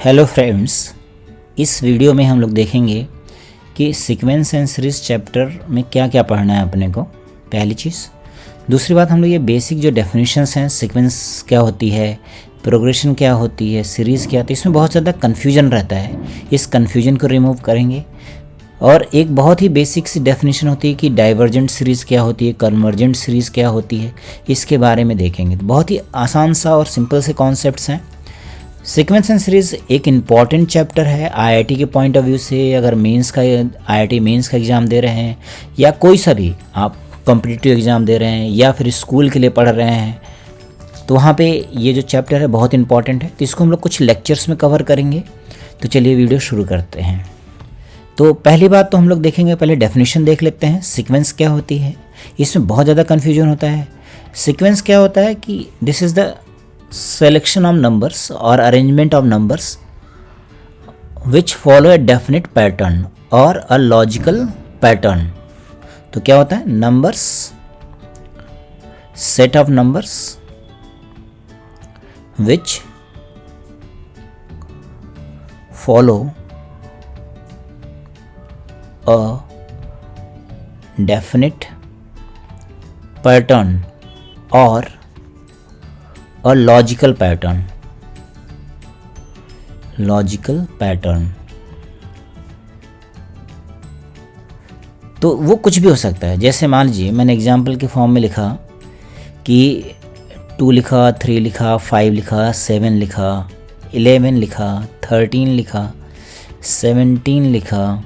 Hello friends, इस video में हम लोग देखेंगे कि सीक्वेंस एंड सीरीज चैप्टर में क्या क्या पढ़ना है अपने को। पहली चीज़। दूसरी बात, हम लोग ये बेसिक जो डेफिनेशंस हैं, सीक्वेंस क्या होती है, प्रोग्रेशन क्या होती है, सीरीज़ क्या होती है, इसमें बहुत ज़्यादा कन्फ्यूजन रहता है। इस कन्फ्यूजन को रिमूव करेंगे। और एक बहुत ही बेसिक सी डेफिनेशन होती है कि डाइवर्जेंट सीरीज़ क्या होती है, कन्वर्जेंट सीरीज़ क्या होती है, इसके बारे में देखेंगे। तो बहुत ही आसान सा और सिंपल से कॉन्सेप्ट्स हैं। सीक्वेंस एंड सीरीज़ एक इम्पॉर्टेंट चैप्टर है आईआईटी के पॉइंट ऑफ व्यू से। अगर मेंस का आईआईटी मेंस का एग्ज़ाम दे रहे हैं या कोई सा भी आप कॉम्पिटिटिव एग्ज़ाम दे रहे हैं या फिर स्कूल के लिए पढ़ रहे हैं, तो वहाँ पे ये जो चैप्टर है बहुत इंपॉर्टेंट है। तो इसको हम लोग कुछ लेक्चर्स में कवर करेंगे। तो चलिए वीडियो शुरू करते हैं। तो पहली बात तो हम लोग देखेंगे, पहले डेफिनेशन देख लेते हैं। सीक्वेंस क्या होती है, इसमें बहुत ज़्यादा कन्फ्यूजन होता है। सीक्वेंस क्या होता है कि this is the selection of numbers or arrangement of numbers which follow a definite pattern or a logical pattern। तो क्या होता है? numbers, set of numbers which follow a definite pattern or और लॉजिकल पैटर्न। तो वो कुछ भी हो सकता है। जैसे मान लीजिए मैंने एग्जाम्पल के फॉर्म में लिखा कि 2 लिखा, 3 लिखा, 5 लिखा, 7 लिखा, 11 लिखा, 13 लिखा, 17 लिखा,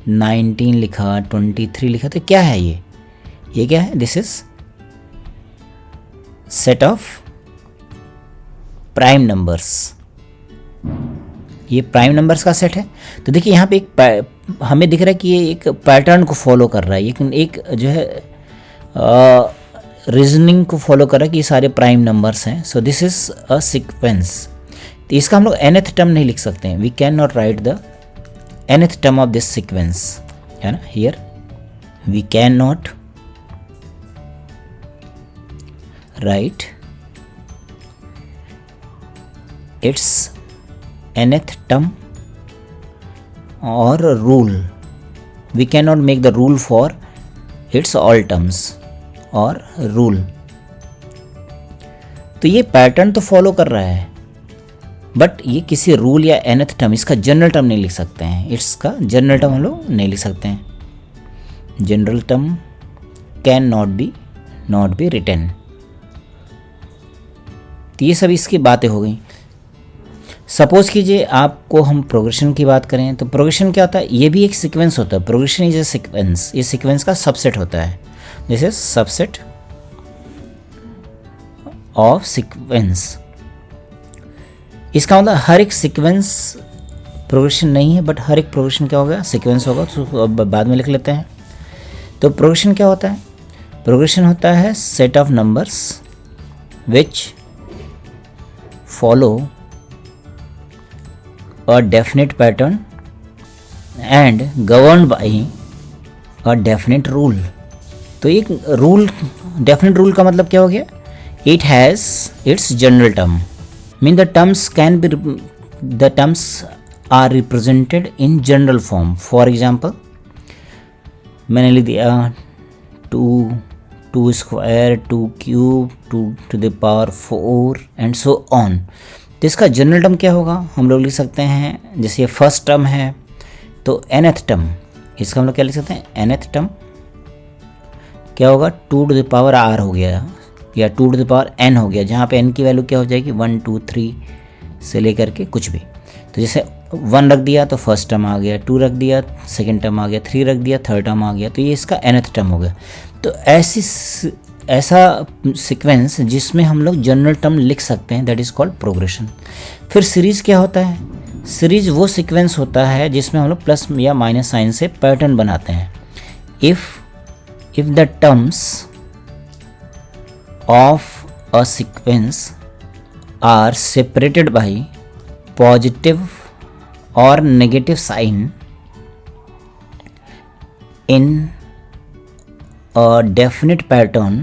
19 लिखा, 23 लिखा। तो क्या है ये क्या है? This is set of prime numbers. ये प्राइम नंबर्स का सेट है। तो देखिए यहाँ पे हमें दिख रहा है कि ये एक पैटर्न को फॉलो कर रहा है, एक जो है रीजनिंग को फॉलो कर रहा है कि ये सारे प्राइम नंबर्स हैं। So this is a sequence. तो इसका हम लोग nth टर्म नहीं लिख सकते हैं। We can not write the nth term of this sequence, है ना। Here we can not write its nth term or rule. We cannot make the rule for its all terms or rule. तो ये pattern तो follow कर रहा है, but ये किसी रूल या nth टर्म, इसका जनरल टर्म नहीं लिख सकते हैं। इसका जनरल टर्म हम लोग नहीं लिख सकते हैं। General term can not be written. तो ये सब इसकी बातें हो गई। सपोज कीजिए आपको हम प्रोग्रेशन की बात करें, तो प्रोग्रेशन क्या होता है? ये भी एक सीक्वेंस होता है। Progression is a sequence. ये सीक्वेंस का सबसेट होता है। This is subset of sequence. इसका मतलब हर एक सीक्वेंस प्रोग्रेशन नहीं है, बट हर एक प्रोग्रेशन क्या होगा? सीक्वेंस होगा। तो अब बाद में लिख लेते हैं। तो प्रोग्रेशन क्या होता है? प्रोग्रेशन होता है set of numbers which follow a definite pattern and governed by a definite rule। तो एक रूल, डेफिनेट रूल का मतलब क्या हो गया? It has its general term. Mean the terms are represented in general form. For example मैंने लिख दिया 2 square, 2 cube, 2 to the power 4 and so on. तो इसका जनरल टर्म क्या होगा? हम लोग लिख सकते हैं, जैसे ये फर्स्ट टर्म है तो nth टर्म, इसका हम लोग क्या लिख सकते हैं? nth टर्म क्या होगा? 2 to the power r हो गया या 2 to the power n हो गया, जहाँ पे n की वैल्यू क्या हो जाएगी? 1 2 3 से लेकर के कुछ भी। तो जैसे 1 रख दिया तो फर्स्ट टर्म आ गया, 2 रख दिया सेकेंड टर्म आ गया, 3 रख दिया थर्ड टर्म आ गया। तो ये इसका nth टर्म हो गया। तो ऐसा सीक्वेंस जिसमें हम लोग जनरल टर्म लिख सकते हैं, दैट इज़ कॉल्ड प्रोग्रेशन। फिर सीरीज़ क्या होता है? सीरीज़ वो सीक्वेंस होता है जिसमें हम लोग प्लस या माइनस साइन से पैटर्न बनाते हैं। If the terms of a sequence are separated by positive और negative sign in a definite pattern,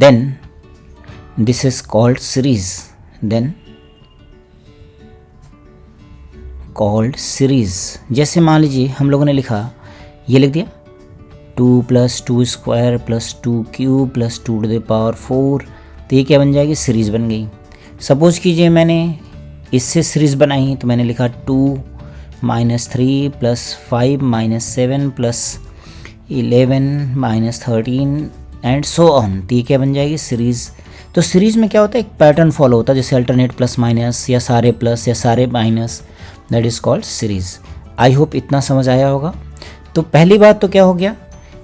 then this is called series. Then called series. जैसे मान लीजिए हम लोगों ने लिखा, ये लिख दिया 2 + 2 स्क्वायर + 2 क्यूब + 2⁴, तो ये क्या बन जाएगी, सीरीज़ बन गई। सपोज कीजिए मैंने इससे सीरीज़ बनाई, तो मैंने लिखा 2 - 3 + 5 - 7 + 11 - 13 एंड सो ऑन, तो ये क्या बन जाएगी, सीरीज़। तो सीरीज़ में क्या होता है, एक पैटर्न फॉलो होता है, जैसे अल्टरनेट प्लस माइनस या सारे प्लस या सारे minus, that is called series. I hope इतना समझ आया होगा। तो पहली बात तो क्या हो गया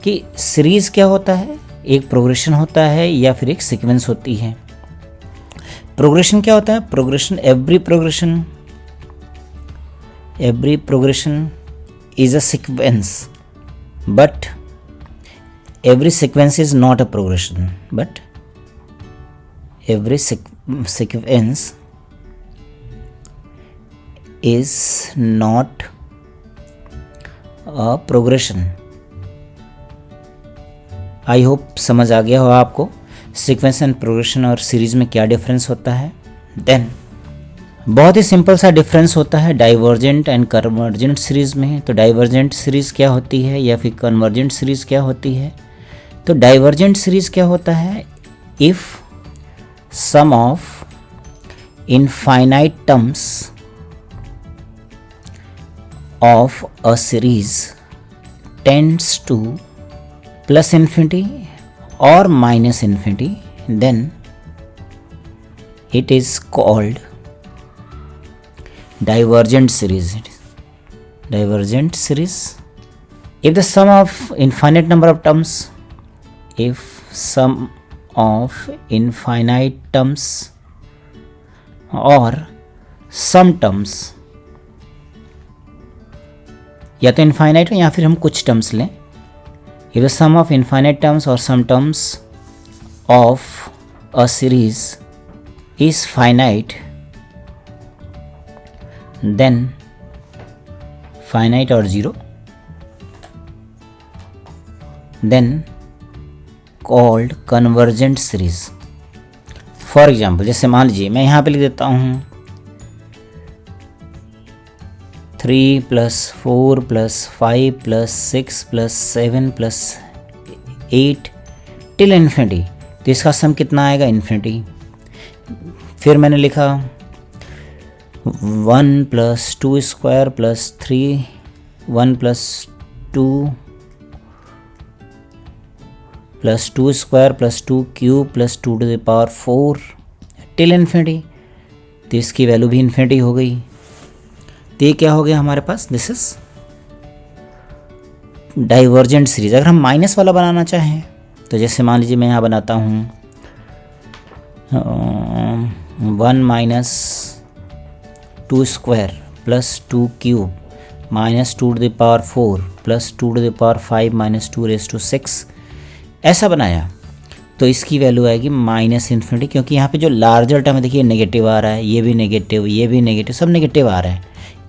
कि सीरीज़ क्या होता है, एक प्रोग्रेशन होता है या फिर एक सीक्वेंस होती है। प्रोग्रेशन क्या होता है, progression, every progression is a sequence, but every sequence is not a progression, but every sequence is not a progression। I hope समझ आ गया हो आपको सीक्वेंस एंड प्रोग्रेशन और सीरीज में क्या डिफरेंस होता है। देन बहुत ही सिंपल सा डिफरेंस होता है डाइवर्जेंट एंड कन्वर्जेंट सीरीज में। तो डाइवर्जेंट सीरीज क्या होती है या फिर कन्वर्जेंट सीरीज क्या होती है। तो डाइवर्जेंट सीरीज क्या होता है, if sum of infinite terms of a series tends to plus infinity और minus infinity, then it is called divergent series। Divergent series, if the sum of infinite number of terms, if sum of infinite terms or some terms, या तो infinite हो या फिर हम कुछ terms लें, if the sum of infinite terms or some terms of a series is finite, then finite or zero, then called convergent series। For example जैसे मान लीजिए मैं यहाँ पे लिख देता हूँ 3 + 4 + 5 + 6 + 7 + 8 टिल इन्फिनिटी, तो इसका सम कितना आएगा, इन्फिनिटी। फिर मैंने लिखा 1 + 2 square + 3, 1 + 2 + 2 square + 2 cube + 2⁴ till infinity, तो इसकी वैल्यू भी इन्फिनिटी हो गई। तो ये क्या हो गया हमारे पास, दिस इज डाइवर्जेंट सीरीज। अगर हम माइनस वाला बनाना चाहें तो जैसे मान लीजिए मैं यहाँ बनाता हूँ 1 - 2 स्क्वायर + 2 क्यूब -2⁴ + 2⁵ - 2⁶, ऐसा बनाया तो इसकी वैल्यू आएगी -इन्फिनिटी, क्योंकि यहाँ पे जो लार्जर टर्म है देखिए नेगेटिव आ रहा है, ये भी नेगेटिव, ये भी नेगेटिव, सब नेगेटिव आ रहा है।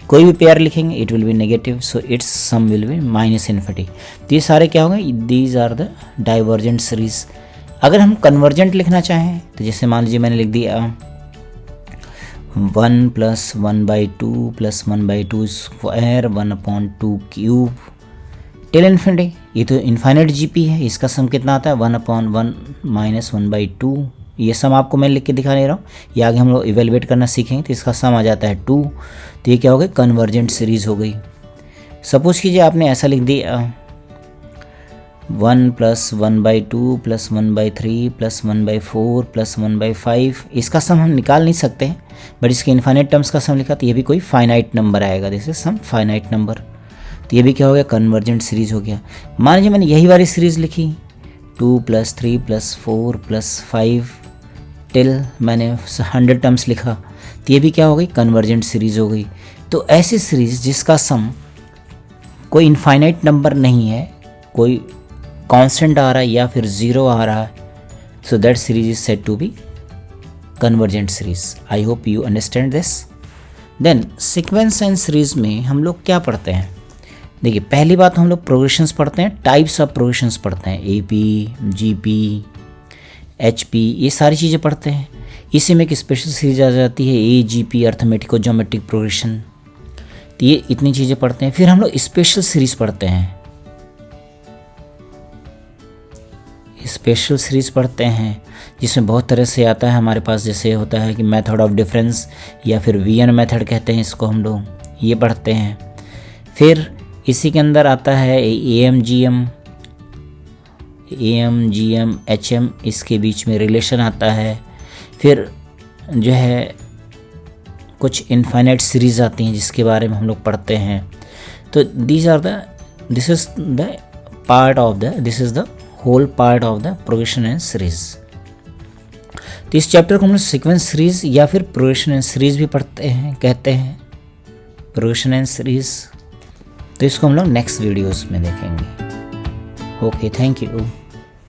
कोई भी पेयर लिखेंगे it will be negative, so its sum will be -infinity. तो ये सारे क्या होंगे, these are the divergent series. अगर हम कन्वर्जेंट लिखना चाहें तो जैसे मान लीजिए मैंने लिख दिया 1 + 1/2 + 1/2 स्क्वायर 1/2 क्यूब टिल इन्फिनिटी। ये तो इनफाइनाइट जीपी है, इसका सम कितना आता है 1/1 - 1/2। ये सम आपको मैं लिख के दिखा नहीं रहा हूँ, ये आगे हम लोग इवेलुएट करना सीखेंगे, तो इसका सम आ जाता है 2। तो ये क्या हो गई, कन्वर्जेंट सीरीज हो गई। सपोज कीजिए आपने ऐसा लिख दिया 1 + 1/2 + 1/3 + 1/4 + 1/5, इसका सम हम निकाल नहीं सकते हैं, बट इसके इनफाइनाइट टर्म्स का सम लिखा तो ये भी कोई फाइनाइट नंबर आएगा, this is some finite number. तो ये भी क्या हो गया, कन्वर्जेंट सीरीज हो गया। मान लीजिए मैंने यही वाली सीरीज लिखी 2 + 3 + 4 + 5 टिल मैंने 100 टर्म्स लिखा, तो ये भी क्या हो गई, कन्वर्जेंट सीरीज हो गई। तो ऐसी सीरीज जिसका सम कोई इनफाइनाइट नंबर नहीं है, कोई कांस्टेंट आ रहा है या फिर 0 आ रहा है, so that series is said to be convergent series. I hope you understand this. Then sequence and series में हम लोग क्या पढ़ते हैं, देखिए पहली बात हम लोग प्रोग्रेशंस पढ़ते हैं, टाइप्स ऑफ प्रोग्रेशंस पढ़ते हैं, एपी, जीपी, एचपी, ये सारी चीज़ें पढ़ते हैं। इसी में एक स्पेशल सीरीज आ जाती है एजीपी, अर्थमेटिको ज्योमेट्रिक प्रोग्रेशन। तो ये इतनी चीज़ें पढ़ते हैं। फिर हम लोग स्पेशल सीरीज़ पढ़ते हैं, स्पेशल सीरीज़ पढ़ते हैं जिसमें बहुत तरह से आता है हमारे पास। जैसे होता है कि मेथड ऑफ डिफरेंस या फिर वीएन मेथड कहते हैं इसको हम लोग, ये पढ़ते हैं। फिर इसी के अंदर आता है एएम जीएम एचएम, इसके बीच में रिलेशन आता है। फिर जो है कुछ इनफाइनाइट सीरीज़ आती हैं जिसके बारे में हम लोग पढ़ते हैं। तो this is the whole part of the progression and series. तो इस चैप्टर को हम लोग सीक्वेंस सीरीज़ या फिर प्रोग्रेशन एंड सीरीज़ भी पढ़ते हैं, कहते हैं प्रोग्रेशन एंड सीरीज़। तो इसको हम लोग नेक्स्ट वीडियोस में देखेंगे। Okay, thank you.